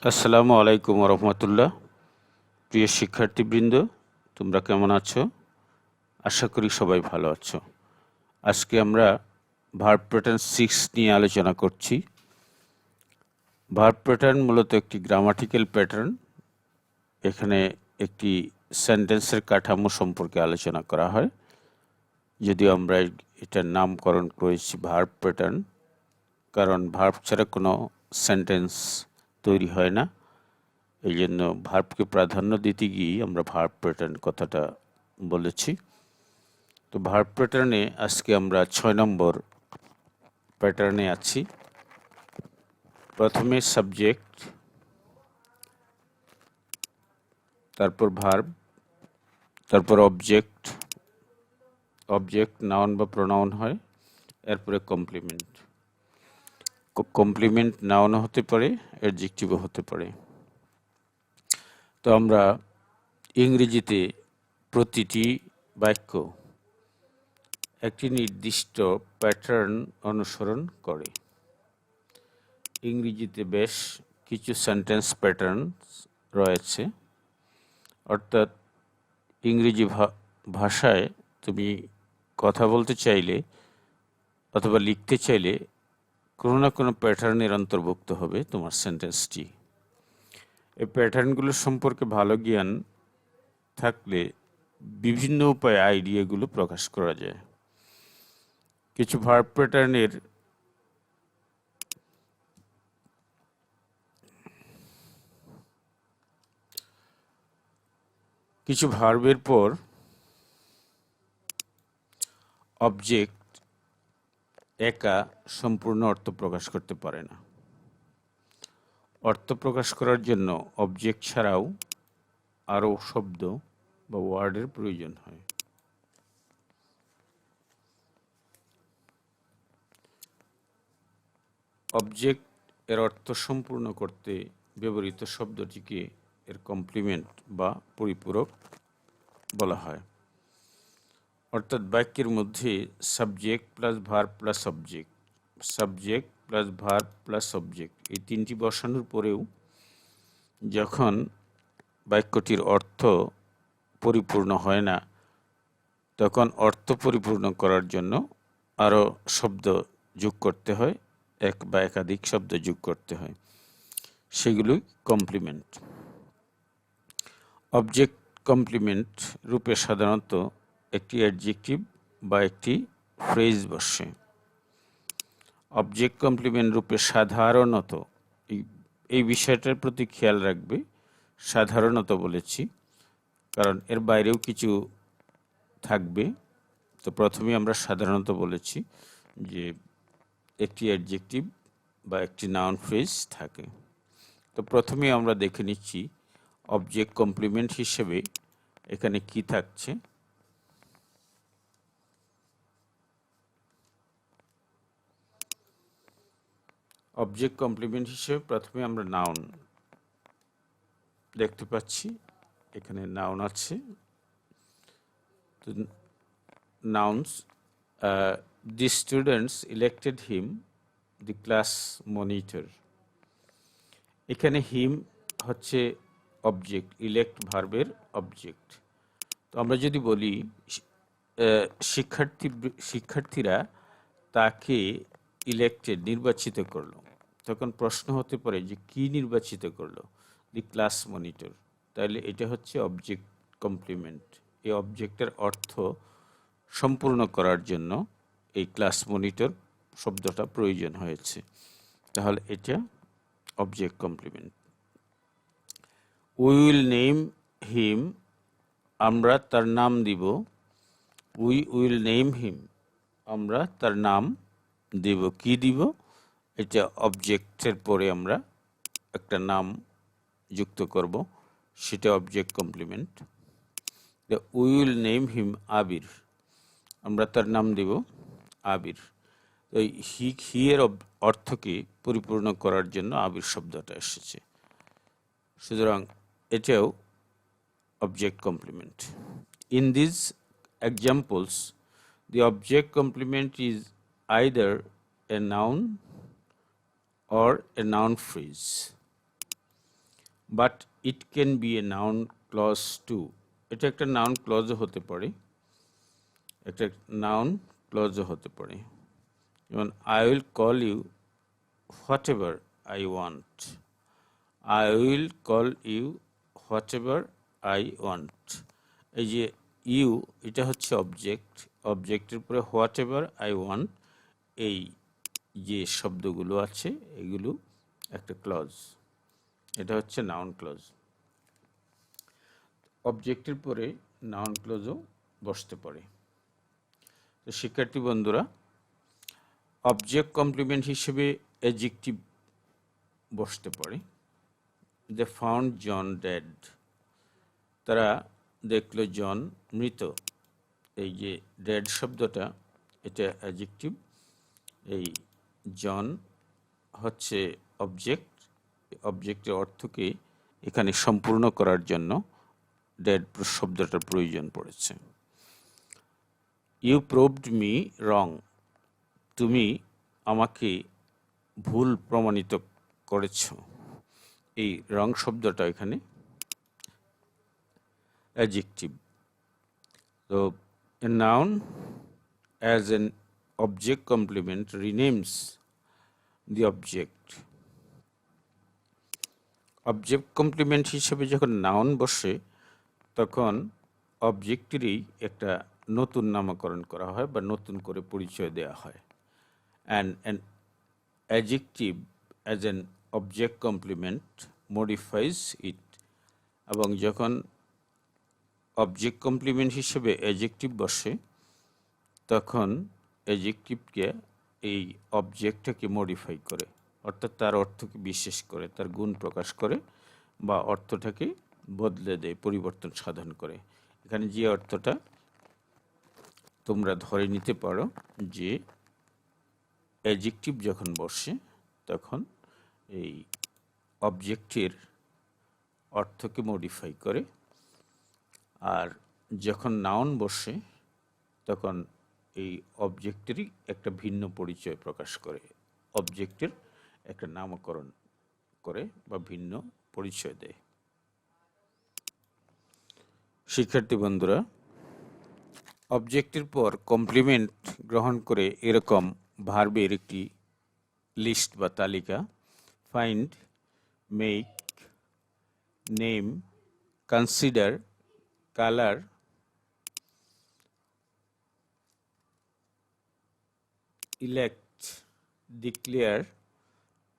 আসসালামু আলাইকুম রহমতুল্লাহ। প্রিয় শিক্ষার্থীবৃন্দ, তোমরা কেমন আছো? আশা করি সবাই ভালো আছো। আজকে আমরা ভার্ব প্যাটার্ন 6 নিয়ে আলোচনা করছি। ভার্ব প্যাটার্ন মূলত একটি গ্রামাটিক্যাল প্যাটার্ন। এখানে একটি সেন্টেন্সের কাঠামো সম্পর্কে আলোচনা করা হয়, যদিও আমরা এটার নামকরণ করেছি ভার্ব প্যাটার্ন, কারণ ভার্ব ছাড়া কোনো সেন্টেন্স তৈরি হয় না। এই জন্য ভার্বকে প্রাধান্য দিতে গিয়ে আমরা ভার্ব প্যাটার্ন কথাটা বলেছি। তো ভার্ব প্যাটার্নে আজকে আমরা 6 নম্বর প্যাটার্নে আছি। প্রথমে সাবজেক্ট, তারপর ভার্ব, তারপর অবজেক্ট। অবজেক্ট নাউন বা প্রোনাউন হয়, এরপরে কমপ্লিমেন্ট। কমপ্লিমেন্ট নাউনও হতে পারে, অ্যাডজেক্টিভও হতে পারে। তো আমরা ইংরেজিতে প্রতিটি বাক্য একটি নির্দিষ্ট প্যাটার্ন অনুসরণ করে। ইংরেজিতে বেশ কিছু সেন্টেন্স প্যাটার্ন রয়েছে, অর্থাৎ ইংরেজি ভাষায় তুমি কথা বলতে চাইলে অথবা লিখতে চাইলে কোনো না কোনো প্যাটার্নের অন্তর্ভুক্ত হবে তোমার সেন্টেন্সটি। এই প্যাটার্নগুলো সম্পর্কে ভালো জ্ঞান থাকলে বিভিন্ন উপায়ে আইডিয়াগুলো প্রকাশ করা যায়। কিছু ভার্ব প্যাটার্নের কিছু ভার্বের পর অবজেক্ট একা সম্পূর্ণ অর্থ প্রকাশ করতে পারে না। অর্থ প্রকাশ করার জন্য অবজেক্ট ছাড়াও আরও শব্দ বা ওয়ার্ডের প্রয়োজন হয়। অবজেক্ট এর অর্থ সম্পূর্ণ করতে ব্যবহৃত শব্দটিকে এর কমপ্লিমেন্ট বা পরিপূরক বলা হয়। অর্থাৎ বাক্যের মধ্যে subject plus verb plus object, subject plus verb plus object, এই তিনটি বসানোর পরেও যখন বাক্যটির অর্থ পরিপূর্ণ হয় না, তখন অর্থ পরিপূর্ণ করার জন্য আরও শব্দ যোগ করতে হয়, এক বা একাধিক শব্দ যোগ করতে হয়, সেগুলোই কমপ্লিমেন্ট। অবজেক্ট কমপ্লিমেন্ট রূপে সাধারণত একটি অ্যাডজেক্টিভ বা একটি ফ্রেজ বসে। অবজেক্ট কমপ্লিমেন্ট রূপে সাধারণত, এই বিষয়টার প্রতি খেয়াল রাখবে, সাধারণত বলেছি কারণ এর বাইরেও কিছু থাকবে। তো প্রথমে আমরা সাধারণত বলেছি যে একটি অ্যাডজেক্টিভ বা একটি নাউন ফ্রেজ থাকে। তো প্রথমে আমরা দেখে নিচ্ছি অবজেক্ট কমপ্লিমেন্ট হিসেবে এখানে কি থাকছে। অবজেক্ট কমপ্লিমেন্ট হিসেবে প্রথমে আমরা নাউন দেখতে পাচ্ছি। এখানে নাউন আছে। তো nouns, the students elected him the class monitor. এখানে হিম হচ্ছে অবজেক্ট, ইলেক্ট ভার্বের অবজেক্ট। তো আমরা যদি বলি শিক্ষার্থীরা তাকে ইলেক্টেড নির্বাচিত করলো, তখন প্রশ্ন হতে পারে যে কি নির্বাচিত করলো? The class monitor. তাহলে এটা হচ্ছে অবজেক্ট কমপ্লিমেন্ট। এই অবজেক্টের অর্থ সম্পূর্ণ করার জন্য এই ক্লাস মনিটর শব্দটা প্রয়োজন হয়েছে। তাহলে এটা object complement. We will name him, আমরা তার নাম দিব। উই উইল নেম হিম, আমরা তার নাম দিব। কি দিব? এটা অবজেক্টের পরে আমরা একটা নাম যুক্ত করব, সেটা object complement. We will name him Abir, আমরা তার নাম দিব আবির। এই হি এর অর্থকে পরিপূর্ণ করার জন্য আবির শব্দটা এসেছে, সুতরাং এটাও object complement. In these examples, the object complement is either a noun or a noun phrase. But it can be a noun clause too. এটা একটা নাউন ক্লজও হতে পারে, একটা নাউন ক্লজও হতে পারে। যেমন I will call you whatever I want. I will call you whatever I want. এই যে ইউ, এটা হচ্ছে অবজেক্ট, অবজেক্টের পরে হোয়াট এভার আই ওয়ান্ট, এই যে শব্দগুলো আছে এগুলো একটা ক্লজ, এটা হচ্ছে নাউন ক্লজ। অবজেক্টের পরে নাউন ক্লজও বসতে পারে। তো শিক্ষার্থী বন্ধুরা, অবজেক্ট কমপ্লিমেন্ট হিসেবে অ্যাডজেক্টিভ বসতে পারে। দে ফাউন্ড জন ডেড, তারা দেখলো জন মৃত। এই যে ডেড শব্দটা, এটা অ্যাডজেক্টিভ। এই জন হচ্ছে অবজেক্ট, অবজেক্টের অর্থকে এখানে সম্পূর্ণ করার জন্য ডেড শব্দটার প্রয়োজন পড়েছে। ইউ প্রুভড মি রং, তুমি আমাকে ভুল প্রমাণিত করেছ। এই রং শব্দটা এখানে অ্যাডজেক্টিভ। তো a noun as an object complement renames the object. Object complement হিসেবে যখন নাউন বসে তখন অবজেক্টেরই একটা নতুন নামকরণ করা হয় বা নতুন করে পরিচয় দেওয়া হয়। And an adjective as an object complement modifies it. এবং যখন অবজেক্ট কমপ্লিমেন্ট হিসেবে অ্যাডজেক্টিভ বসে তখন অ্যাডজেক্টিভকে এই অবজেক্টটাকে মডিফাই করে, অর্থাৎ তার অর্থকে বিশেষ করে, তার গুণ প্রকাশ করে বা অর্থটাকে বদলে দেয়, পরিবর্তন সাধন করে। এখানে যে অর্থটা তোমরা ধরে নিতে পারো যে অ্যাডজেক্টিভ যখন বসে তখন এই অবজেক্টের অর্থকে মডিফাই করে, আর যখন নাউন বসে তখন এই অবজেক্টেরই একটা ভিন্ন পরিচয় প্রকাশ করে, অবজেক্টের একটা নামকরণ করে বা ভিন্ন পরিচয় দেয়। শিক্ষার্থী বন্ধুরা, অবজেক্টের পর কমপ্লিমেন্ট গ্রহণ করে এরকম ভার্বের একটি লিস্ট বা তালিকা find, make, name, consider, colour, elect, declare,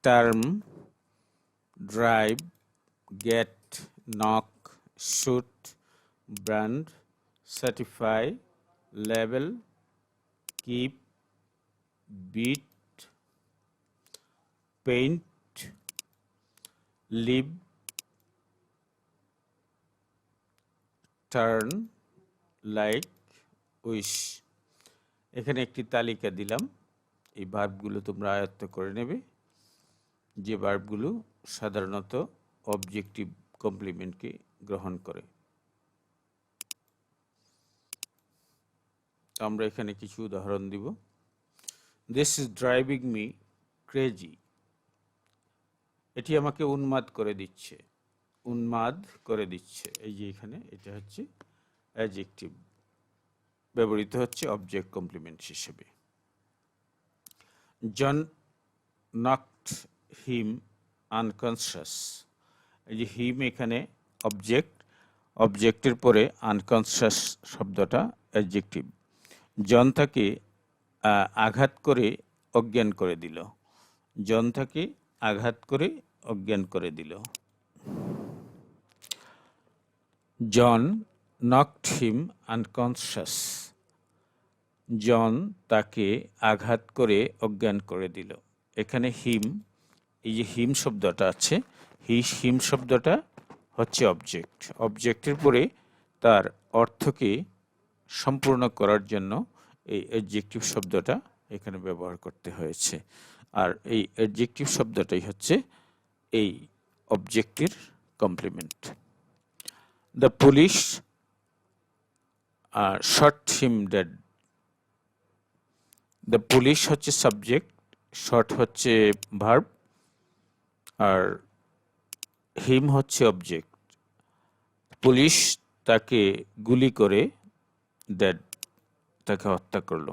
term, drive, get, knock, shoot, brand, certify, label, keep, beat, paint, live, turn, like, wish। এখানে একটি তালিকা দিলাম, এই ভার্বগুলো তোমরা আয়ত্ত করে নেবে, যে ভার্বগুলো সাধারণত অবজেক্টিভ কমপ্লিমেন্টকে গ্রহণ করে। আমরা এখানে কিছু উদাহরণ দিব। This is driving me crazy, এটি আমাকে উন্মাদ করে দিচ্ছে, উন্মাদ করে দিচ্ছে। এই যে এখানে এটা হচ্ছে অ্যাডজেক্টিভ, ব্যবহৃত হচ্ছে অবজেক্ট কমপ্লিমেন্ট হিসেবে। জন নকড হিম আনকনসিয়াস, এই যে হিম এখানে অবজেক্ট, অবজেক্টের পরে আনকনসিয়াস শব্দটা অ্যাডজেক্টিভ। জন তাকে আঘাত করে অজ্ঞান করে দিল, জন তাকে আঘাত করে অজ্ঞান করে দিল। জন নকড হিম আনকনসিয়াস, জন তাকে আঘাত করে অজ্ঞান করে দিল। এখানে হিম, এই যে হিম শব্দটা আছে, হিম শব্দটা হচ্ছে অবজেক্ট, অবজেক্টের পরে তার অর্থকে সম্পূর্ণ করার জন্য এই অ্যাডজেক্টিভ শব্দটা এখানে ব্যবহার করতে হয়েছে। আর এই অ্যাডজেক্টিভ শব্দটাই হচ্ছে এই অবজেক্টের complement. The police shot him dead, the police হচ্ছে সাবজেক্ট, শট হচ্ছে ভার্ব, আর হিম হচ্ছে অবজেক্ট, পুলিশ তাকে গুলি করে ডেড, তাকে হত্যা করলো।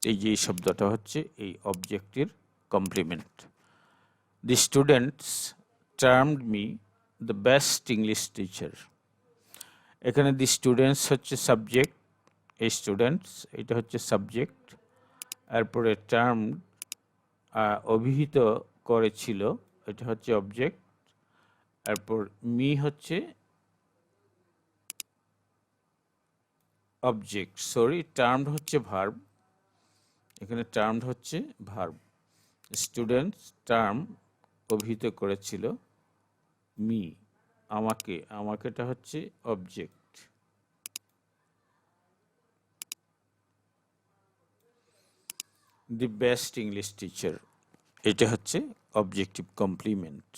এই যে শব্দটা হচ্ছে এই অবজেক্টের complement. The students termed me the best English teacher. এখানে দি স্টুডেন্টস হচ্ছে সাবজেক্ট, এই স্টুডেন্টস এটা হচ্ছে সাবজেক্ট, এরপরে টার্ম অভিহিত করেছিল, এটা হচ্ছে অবজেক্ট, এরপর মি হচ্ছে অবজেক্ট, সরি টার্মড হচ্ছে ভার্ব, এখানে টার্মড হচ্ছে ভার্ব। স্টুডেন্টস টার্ম অভিহিত করেছিল মি, আমাকে, আমাকেটা হচ্ছে object. The best English teacher, এটা হচ্ছে objective complement,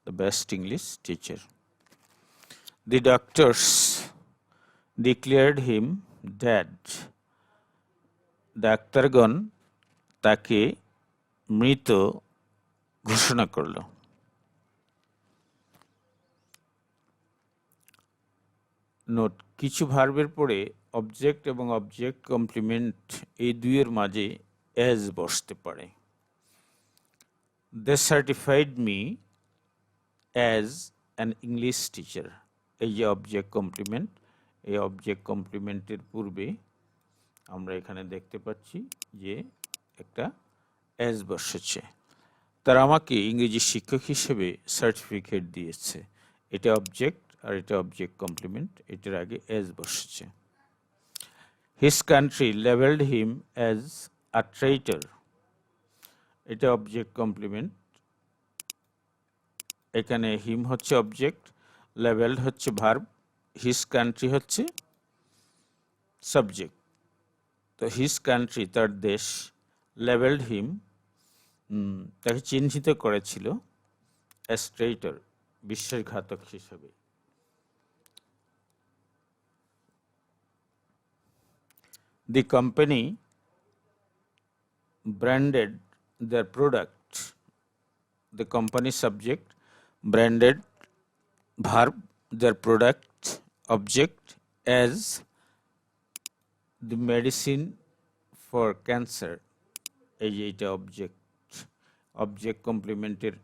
the best English teacher. The doctors declared him dead, ডাক্তারগণ তাকে মৃত ঘোষণা করল। নোট, কিছু ভার্বের পরে অবজেক্ট এবং অবজেক্ট কমপ্লিমেন্ট এই দুইয়ের মাঝে অ্যাজ বসতে পারে। They certified me as an English teacher, এই যে অবজেক্ট কমপ্লিমেন্ট, এই অবজেক্ট কমপ্লিমেন্টের পূর্বে আমরা এখানে দেখতে পাচ্ছি যে একটা অ্যাজ বসেছে। তারা আমাকে ইংরেজি শিক্ষক হিসেবে সার্টিফিকেট দিয়েছে, এটা অবজেক্ট আর এটা অবজেক্ট কমপ্লিমেন্ট, এটার আগে অ্যাজ বসেছে। His country levelled him as a traitor, এটা অবজেক্ট কমপ্লিমেন্ট, এখানে হিম হচ্ছে অবজেক্ট, লেভেলড হচ্ছে ভার্ব, হিজ কান্ট্রি হচ্ছে সাবজেক্ট। তো হিজ কান্ট্রি তার দেশ, লেভেলড হিম তাকে চিহ্নিত করেছিল অ্যাজ ট্রেইটর বিশ্বাসঘাতক হিসেবে। The company branded their product, the company subject, branded verb, their product object as the medicine for cancer, এই যে এটা অবজেক্ট, অবজেক্ট কমপ্লিমেন্টের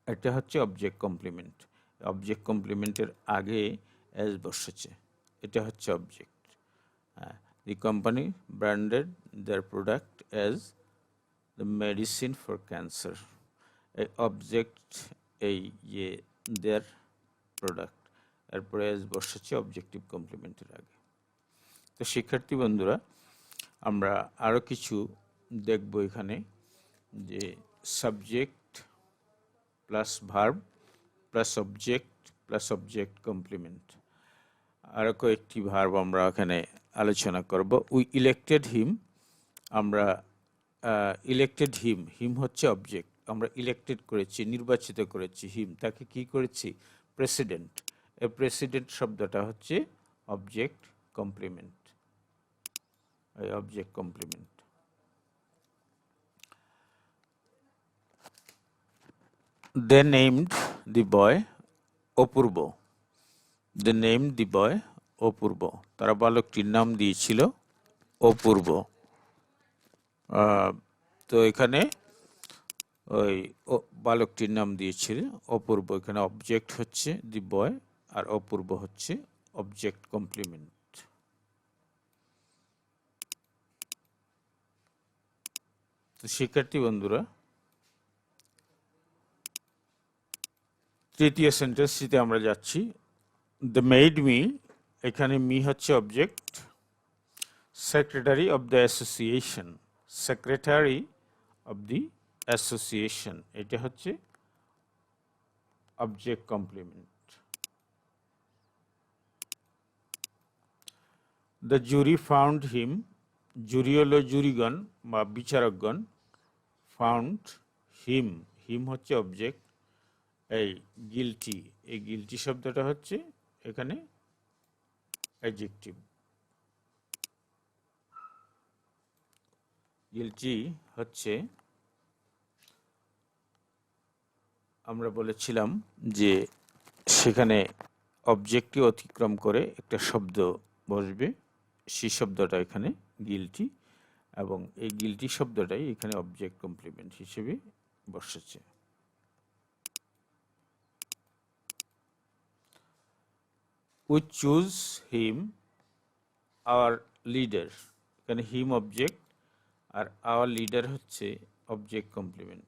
এটা হচ্ছে অবজেক্ট কমপ্লিমেন্ট, অবজেক্ট কমপ্লিমেন্টের আগে অ্যাজ বসেছে, এটা হচ্ছে object. The company branded their product as the medicine for cancer, a object এই যে their product, এরপরে as বসেছে অবজেক্টিভ কমপ্লিমেন্টের আগে। তো শিক্ষার্থী বন্ধুরা, আমরা আরও কিছু দেখব এখানে, যে subject plus verb plus object complement. আরও কয়েকটি ভার্ব আমরা এখানে আলোচনা করব। উই ইলেক্টেড হিম, আমরা ইলেক্টেড হিম, হিম হচ্ছে অবজেক্ট, আমরা ইলেক্টেড করেছি, নির্বাচিত করেছি হিম, তাকে কি করেছি, প্রেসিডেন্ট। এই প্রেসিডেন্ট শব্দটা হচ্ছে অবজেক্ট কমপ্লিমেন্ট, এই object complement. They named the boy Apurba, they named the boy Apurba, তারা বালকটির নাম দিয়েছিল অপূর্ব। তো এখানে ওই বালকটির নাম দিয়েছিল অপূর্ব, এখানে অবজেক্ট হচ্ছে দি বয় আর অপূর্ব হচ্ছে অবজেক্ট কমপ্লিমেন্ট। তো শিক্ষার্থী বন্ধুরা, তৃতীয় সেন্টেন্সটিতে আমরা যাচ্ছি। দ্য মেড মি, এখানে মি হচ্ছে object, secretary of the association, secretary of the association, এটা হচ্ছে object complement. The jury found him, jury হলো জুরিগণ বা বিচারকগণ, ফাউন্ড হিম, হিম হচ্ছে অবজেক্ট, এই গিলটি, এই গিলটি শব্দটা হচ্ছে এখানে অ্যাডজেক্টিভ। গিলটি হচ্ছে আমরা বলেছিলাম যে সেখানে অবজেক্টটি অতিক্রম করে একটা শব্দ বসবে, সেই শব্দটা এখানে গিলটি, এবং এই গিলটি শব্দটাই এখানে অবজেক্ট কমপ্লিমেন্ট হিসেবে বসেছে। We choose him our leader, এখানে হিম অবজেক্ট আর আওয়ার লিডার হচ্ছে object complement.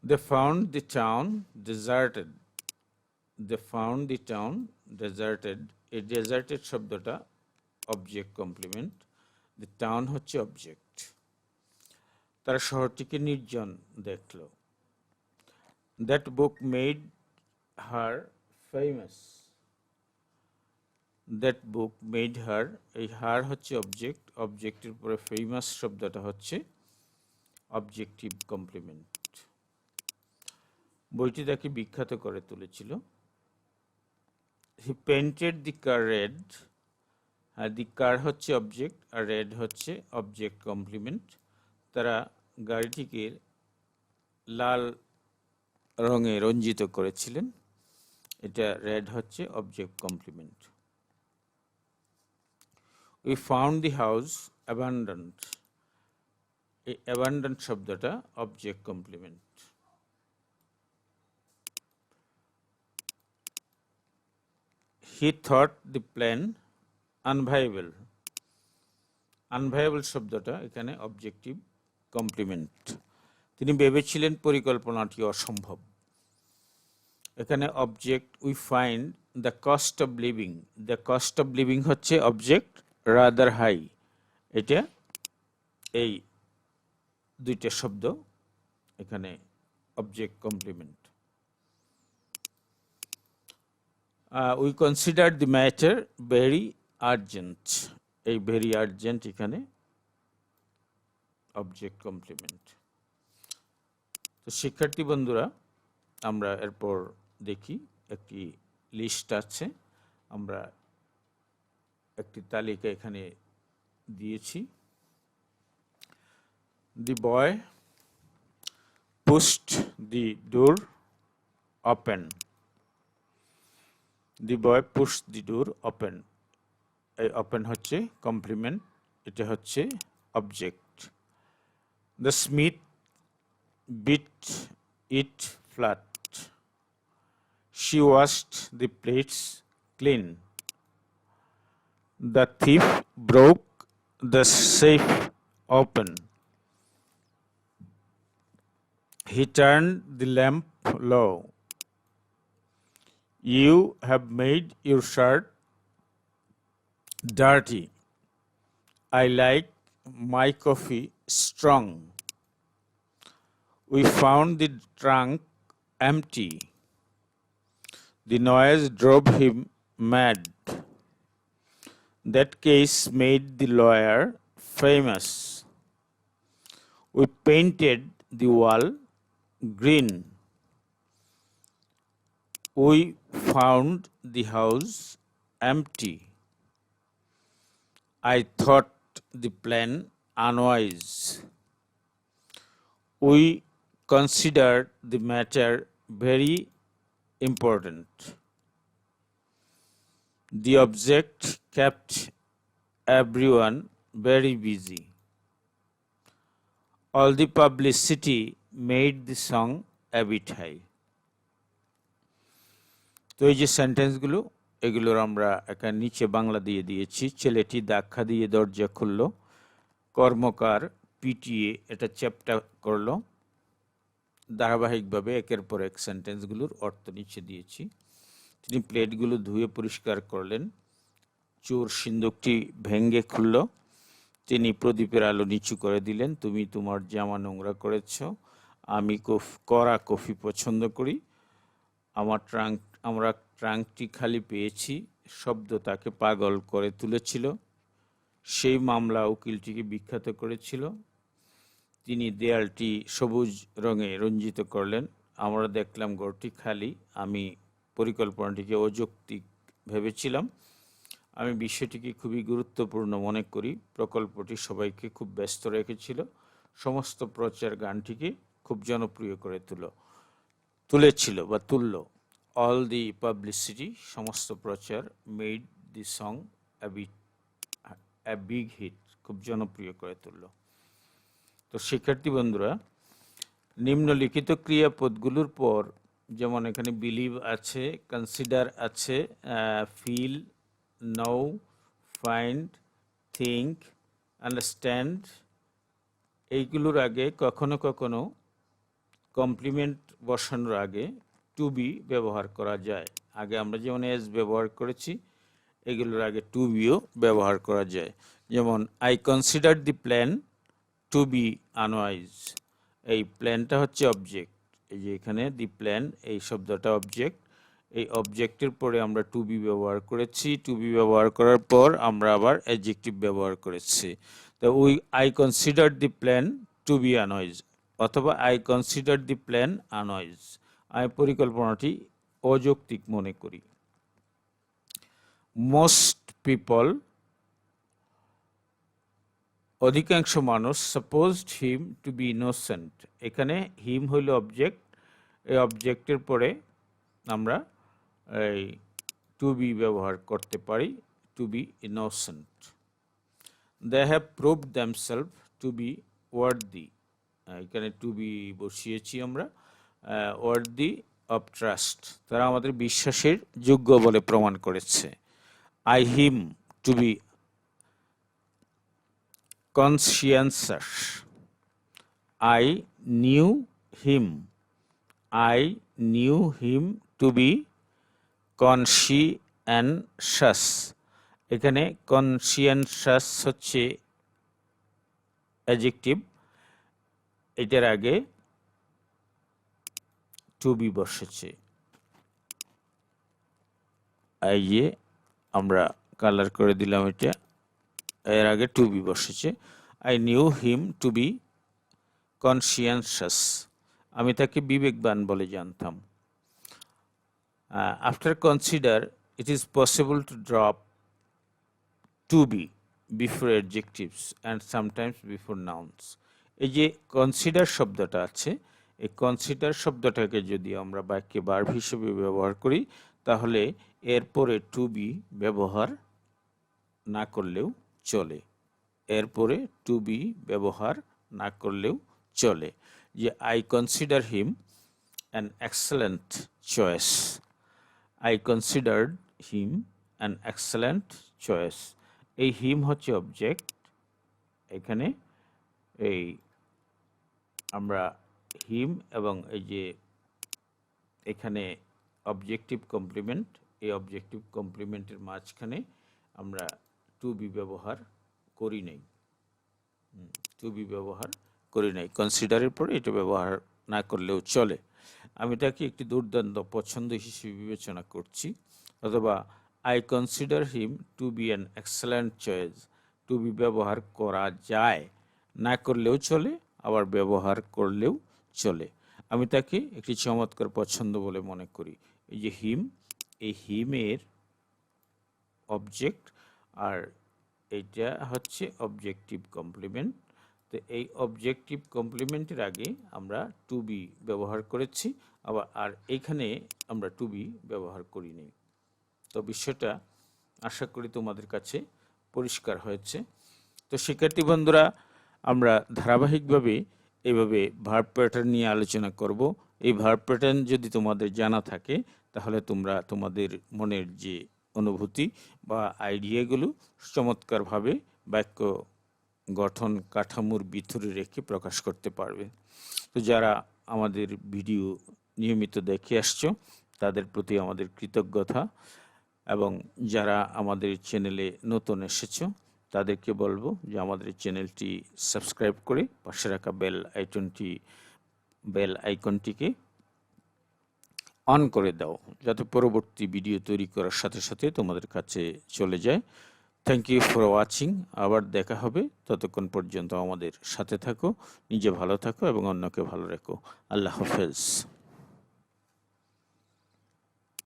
They found the town deserted. They found the town deserted. এই deserted শব্দটা অবজেক্ট কমপ্লিমেন্ট, the town হচ্ছে অবজেক্ট। তারা শহরটিকে নির্জন দেখল। That book made her famous. That book made her, এই হার হচ্ছে অবজেক্ট, অবজেক্টের পরে ফেমাস শব্দটা হচ্ছে অবজেক্টিভ কমপ্লিমেন্ট। বইটি তাকে বিখ্যাত করে তুলেছিল। He painted the car red. The car হচ্ছে অবজেক্ট আর রেড হচ্ছে অবজেক্ট কমপ্লিমেন্ট। তারা গাড়িটিকে লাল রঙে রঞ্জিত করেছিলেন, এটা রেড হচ্ছে object complement. We found the house abandoned. এই abandoned শব্দটা object complement. He thought the plan unviable. Unviable শব্দটা এখানে অবজেক্টিভ কমপ্লিমেন্ট। তিনি ভেবেছিলেন পরিকল্পনাটি অসম্ভব। এখানে object we find the cost of living, the cost of living হচ্ছে অবজেক্ট রাদার হাই, এটা এই দুইটা শব্দ এখানে object complement. We consider the matter very urgent, এই ভেরি আর্জেন্ট এখানে অবজেক্ট কমপ্লিমেন্ট। তো শিক্ষার্থী বন্ধুরা, আমরা এরপর দেখি একটি লিস্ট আছে, আমরা একটি তালিকা এখানে দিয়েছি। দি বয় পুশড দি ডোর ওপেন। দি বয় পুশ দি ডোর ওপেন, এই ওপেন হচ্ছে কমপ্লিমেন্ট, এটা হচ্ছে object. The Smith bit it flat. She washed the plates clean. The thief broke the safe open. He turned the lamp low. You have made your shirt dirty. I like my coffee strong. We found the trunk empty. The noise drove him mad. That case made the lawyer famous. We painted the wall green. We found the house empty. I thought the plan unwise. We considered the matter very important. The object kept everyone very busy. All the publicity made the song a bit high. তো এই যে সেন্টেন্সগুলো, এগুলোর আমরা এখানে নিচে বাংলা দিয়ে দিয়েছি। ছেলেটি ধাক্কা দিয়ে দরজা খুলল, কর্মকার পিটিয়ে এটা চ্যাপ্টা করলো। ধারাবাহিকভাবে একের পর এক সেন্টেন্সগুলোর অর্থ নিচে দিয়েছি। তিনি প্লেটগুলো ধুয়ে পরিষ্কার করলেন, চোর সিন্দুকটি ভেঙে খুলল, তিনি প্রদীপের আলো নিচু করে দিলেন, তুমি তোমার জামা নোংরা করেছ, আমি কড়া কফি পছন্দ করি, আমরা ট্রাঙ্কটি খালি পেয়েছি। শব্দ তাকে পাগল করে তুলেছিল, সেই মামলা উকিলটিকে বিখ্যাত করেছিল। তিনি দেয়ালটি সবুজ রঙে রঞ্জিত করলেন, আমরা দেখলাম ঘরটি খালি, আমি পরিকল্পনাটিকে অযৌক্তিক ভেবেছিলাম, আমি বিষয়টিকে খুবই গুরুত্বপূর্ণ মনে করি, প্রকল্পটি সবাইকে খুব ব্যস্ত রেখেছিল, সমস্ত প্রচার গানটিকে খুব জনপ্রিয় করে তুলেছিল বা তুলল। অল দি পাবলিসিটি, সমস্ত প্রচার, made the song a big hit, খুব জনপ্রিয় করে তুলল। তো শিক্ষার্থী বন্ধুরা, নিম্নলিখিত ক্রিয়াপদগুলোর পর, যেমন এখানে বিলিভ আছে, কনসিডার আছে, feel, no, find, think, understand, এইগুলোর আগে কখনো কখনো কমপ্লিমেন্ট বসানোর আগে টু বি ব্যবহার করা যায়। আগে আমরা যেমন এস ব্যবহার করেছি, এগুলোর আগে টু বিও ব্যবহার করা যায়। যেমন I consider the plan to be unwise, এই প্ল্যানটা হচ্ছে অবজেক্ট, এই যে এখানে দি প্ল্যান এই শব্দটা অবজেক্ট, এই অবজেক্টের পরে আমরা টু বি ব্যবহার করেছি, টু বি ব্যবহার করার পর আমরা আবার অ্যাডজেক্টিভ ব্যবহার করেছি। তো I consider the plan to be unwise, অথবা I consider the plan unwise, আমি পরিকল্পনাটি অযৌক্তিক মনে করি। মোস্ট পিপল, অধিকাংশ মানুষ, supposed him to be innocent, এখানে হিম হইল অবজেক্ট, এই অবজেক্টের পরে আমরা এই টু বি ব্যবহার করতে পারি, to be innocent. They have proved themselves to be worthy, এখানে টু বি বসিয়েছি আমরা, ওয়ার্দি অফ ট্রাস্ট, তারা আমাদের বিশ্বাসের যোগ্য বলে প্রমাণ করেছে। I him to be conscientious, I knew him to be conscientious, এখানে conscientious হচ্ছে অ্যাডজেক্টিভ, এটার আগে টু বি বসেছে, এই যে আমরা কালার করে দিলাম, এটা এর আগে টু বি বসেছে। I knew him to be conscientious, আমি তাকে বিবেকবান বলে জানতাম। After consider, it is possible to drop to be before adjectives and sometimes before nouns, এই যে কনসিডার শব্দটা আছে, এই কনসিডার শব্দটাকে যদি আমরা বাক্যে ভার্ব হিসেবে ব্যবহার করি, তাহলে এরপরে টু বি ব্যবহার না করলেও চলে, এরপরে টু বি ব্যবহার না করলেও চলে। যে I consider him an excellent choice, I considered him an excellent choice, এই হিম হচ্ছে অবজেক্ট, এখানে এই আমরা হিম এবং এই যে এখানে অবজেক্টিভ কমপ্লিমেন্ট, এই অবজেক্টিভ কমপ্লিমেন্টের মাঝখানে আমরা টু বি ব্যবহার করি নাই, টু বি ব্যবহার করি নাই, কনসিডারের পরে এটা ব্যবহার না করলেও চলে। আমি তাকে একটি দুর্দান্ত পছন্দ হিসেবে বিবেচনা করছি, অথবা I consider him to be an excellent choice, to be ব্যবহার করা যায়, না করলেও চলে, আবার ব্যবহার করলেও চলে। আমি তাকে একটি চমৎকার পছন্দ বলে মনে করি, এই যে হিম, এই হিমের অবজেক্ট আর এইটা হচ্ছে অবজেক্টিভ কমপ্লিমেন্ট। তো এই অবজেক্টিভ কমপ্লিমেন্টের আগে আমরা টু বি ব্যবহার করেছি, আর এইখানে আমরা টু বি ব্যবহার করিনি। তো বিষয়টা আশা করি তোমাদের কাছে পরিষ্কার হয়েছে। তো শিক্ষার্থী বন্ধুরা, আমরা ধারাবাহিকভাবে এইভাবে ভার্ব প্যাটার্ন নিয়ে আলোচনা করব। এই ভার্ব প্যাটার্ন যদি তোমাদের জানা থাকে, তাহলে তোমরা তোমাদের মনের যে অনুভূতি বা আইডিয়াগুলো চমৎকারভাবে বাক্য গঠন কাঠামোর ভিতরে রেখে প্রকাশ করতে পারবে। তো যারা আমাদের ভিডিও নিয়মিত দেখে আসছো, তাদের প্রতি আমাদের কৃতজ্ঞতা, এবং যারা আমাদের চ্যানেলে নতুন এসেছো, তাদেরকে বলবো যে আমাদের চ্যানেলটি সাবস্ক্রাইব করে পাশে রাখা বেল আইকনটিকে অন করে দাও, যাতে পরবর্তী ভিডিও তৈরি করার সাথে সাথে তোমাদের কাছে চলে যায়। Thank you for watching. আবার দেখা হবে, ততক্ষণ পর্যন্ত আমাদের সাথে থাকো, নিজে ভালো থাকো এবং অন্যকে ভালো রেখো। আল্লাহ হাফেজ।